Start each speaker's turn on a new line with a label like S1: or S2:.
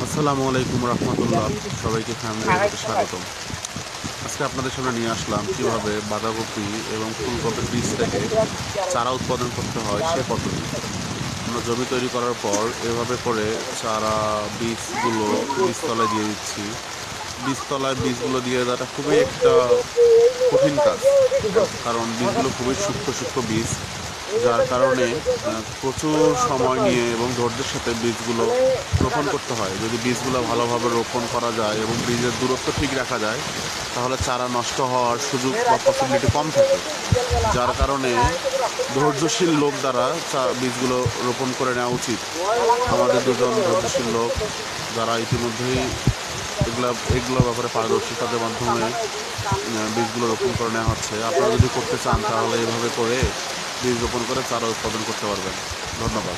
S1: আসসালামু আলাইকুম রহমতুল্লাহ। সবাইকে ফ্যামিলিতে স্বাগতম। আজকে আপনাদের সামনে নিয়ে আসলাম কিভাবে বাঁধাকপি এবং ফুলকপির বীজ থেকে চারা উৎপাদন করতে হয় সে পদ্ধতি। আমরা জমি তৈরি করার পর এভাবে করে চারা বীজগুলো বীজতলায় দিয়ে দিচ্ছি। বীজতলায় বীজগুলো দিয়ে দেওয়াটা খুবই একটা কঠিন কাজ, কারণ বীজগুলো খুবই সূক্ষ্ম সূক্ষ্ম বীজ, যার কারণে প্রচুর সময় নিয়ে এবং ধৈর্যের সাথে বীজগুলো রোপণ করতে হয়। যদি বীজগুলো ভালোভাবে রোপণ করা যায় এবং বীজের দূরত্ব ঠিক রাখা যায়, তাহলে চারা নষ্ট হওয়ার সুযোগ বা পসিবিলিটি কম থাকে। যার কারণে ধৈর্যশীল লোক দ্বারা বীজগুলো রোপণ করে নেওয়া উচিত। আমাদের দুজন ধৈর্যশীল লোক যারা ইতিমধ্যেই এগুলোর ব্যাপারে পারদর্শী, তাদের মাধ্যমে বীজগুলো রোপণ করে নেওয়া হচ্ছে। আপনারা যদি করতে চান তাহলে এভাবে করে বীজ রোপণ করে চারা উৎপাদন করতে পারবেন। ধন্যবাদ।